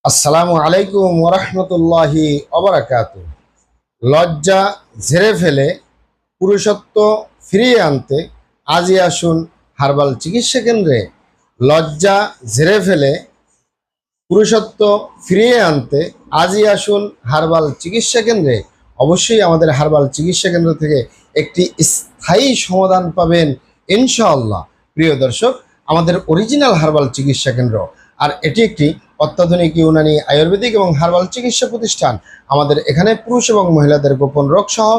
আসসালামু আলাইকুম ওরহমতুল্লাহি অবরাকাতু। লজ্জা ঝেড়ে ফেলে পুরুষত্ব ফিরিয়ে আনতে আজই আসুন হার্বাল চিকিৎসা কেন্দ্রে। লজ্জা ঝেড়ে ফেলে পুরুষত্ব ফিরিয়ে আনতে আজই আসুন হার্বাল চিকিৎসা কেন্দ্রে। অবশ্যই আমাদের হার্বাল চিকিৎসা কেন্দ্র থেকে একটি স্থায়ী সমাধান পাবেন ইনশাআল্লাহ। প্রিয় দর্শক, আমাদের অরিজিনাল হার্বাল চিকিৎসা কেন্দ্র, আর এটি একটি অত্যাধুনিক ইউনানি আয়ুর্বেদিক এবং হার্বাল চিকিৎসা প্রতিষ্ঠান। আমাদের এখানে পুরুষ এবং মহিলাদের গোপন রোগ সহ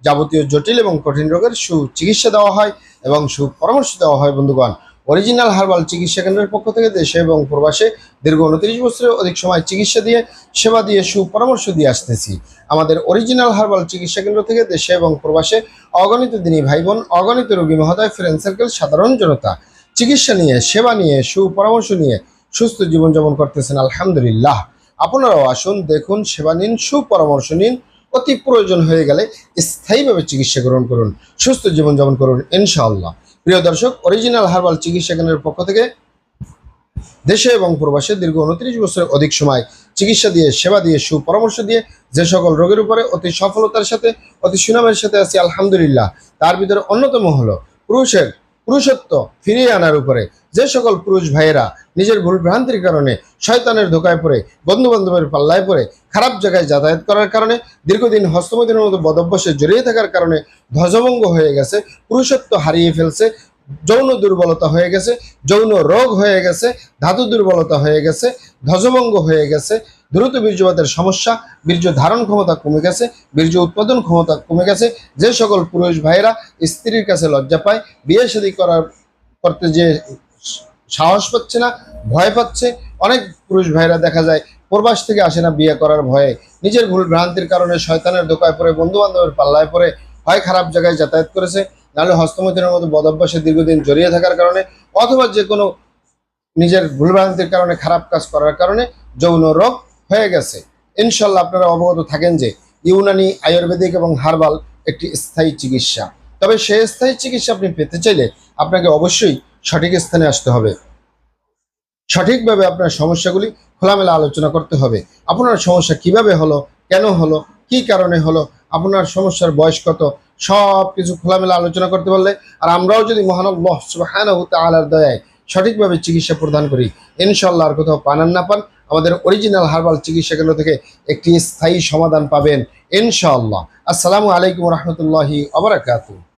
যাবতীয় জটিল এবং কঠিন রোগের সুচিকিৎসা দেওয়া হয় এবং সুপরামর্শ দেওয়া হয়। বন্ধুগণ, অরিজিনাল হার্বাল চিকিৎসা কেন্দ্রের পক্ষ থেকে দেশে এবং প্রবাসে দীর্ঘ 29 বছরের অধিক সময় চিকিৎসা দিয়ে, সেবা দিয়ে, সুপরামর্শ দিয়ে আসতেছি। আমাদের অরিজিনাল হার্বাল চিকিৎসা কেন্দ্র থেকে দেশে এবং প্রবাসে অগণিত দিনী ভাই বোন, অগণিত রোগী মহোদয়, ফ্রেন্ড সার্কেল, সাধারণ জনতা চিকিৎসা নিয়ে, সেবা নিয়ে, সুপরামর্শ নিয়ে সুস্থ জীবনযাপন করতেছেন আলহামদুলিল্লাহ। আপনারাও আসুন, দেখুন, সেবা নিন, সুপরামর্শ নিন। অতি প্রয়োজন হয়ে গেলে স্থায়ীভাবে চিকিৎসা গ্রহণ করুন, সুস্থ জীবনযাপন করুন ইনশাআল্লাহ। প্রিয় দর্শক, অরিজিনাল হার্বাল চিকিৎসা কেন্দ্রের পক্ষ থেকে দেশে এবং প্রবাসে দীর্ঘ 29 বছরের অধিক সময় চিকিৎসা দিয়ে, সেবা দিয়ে, সুপরামর্শ দিয়ে যে সকল রোগের উপরে অতি সফলতার সাথে, অতি সুনামের সাথে আছি আলহামদুলিল্লাহ। তার ভিতরে অন্যতম হলো পুরুষত্ব ফিরিয়ে আনার উপরে। যে সকল পুরুষ ভাইয়েরা নিজের ভুল ভ্রান্তির কারণে, শয়তানের ধোকায় পড়ে, বন্ধু বান্ধবের পাল্লায় পড়ে, খারাপ জায়গায় যাতায়াত করার কারণে, দীর্ঘদিন হস্তমৈথুনের মতো বদভ্যাসে জড়িয়ে থাকার কারণে ধ্বজভঙ্গ হয়ে গেছে, পুরুষত্ব হারিয়ে ফেলছে, যৌন দুর্বলতা হয়ে গেছে, যৌন রোগ হয়ে গেছে, ধাতু দুর্বলতা হয়ে গেছে, ধ্বজভঙ্গ হয়ে গেছে, দ্রুত বীর্যপাতের সমস্যা, বীর্য ধারণ ক্ষমতা কমে গেছে, বীর্য উৎপাদন ক্ষমতা কমে গেছে। যে সকল পুরুষ ভাইয়েরা স্ত্রীর কাছে লজ্জা পায়, বিয়ে শাদী করতে যে সাহস পাচ্ছে না, ভয় পাচ্ছে। অনেক পুরুষ ভাইরা দেখা যায় প্রবাস থেকে আসে না বিয়ে করার ভয়ে, নিজের ভুল ভ্রান্তির কারণে, শয়তানের ধোকায় পড়ে, বন্ধু বান্ধবের পাল্লায় পড়ে, হয় খারাপ জায়গায় যাতায়াত করেছে, নাহলে হস্তমৈথুনের মতো বদভ্যাসে দীর্ঘদিন জড়িয়ে থাকার কারণে, অথবা যে কোনো নিজের ভুলভ্রান্তির কারণে, খারাপ কাজ করার কারণে যৌন রোগ হয়ে গেছে। ইনশাল্লাহ আপনারা অবগত থাকেন যে ইউনানি আয়ুর্বেদিক এবং হার্বাল একটি স্থায়ী চিকিৎসা। তবে সেই স্থায়ী চিকিৎসা আপনি পেতে চাইলে আপনাকে অবশ্যই সঠিক স্থানে আসতে হবে। সঠিকভাবে আপনার সমস্যাগুলি খোলামেলা আলোচনা করতে হবে। আপনার সমস্যা কিভাবে হলো, কেন হলো, কি কারণে হলো, আপনার সমস্যার বয়স কত, সব কিছু খোলামেলা আলোচনা করতে পারলে, আর আমরাও যদি মহান আল্লাহ সুবহানাহু ওয়া তাআলার দয়ায় সঠিকভাবে চিকিৎসা প্রদান করি, ইনশাআল্লাহ আর কোথাও পান আর না পান, আমাদের অরিজিনাল হার্বাল চিকিৎসা কেন্দ্র থেকে একটি স্থায়ী সমাধান পাবেন ইনশাআল্লাহ। আসসালামু আলাইকুম ওয়া রাহমাতুল্লাহি ওয়া বারাকাতুহু।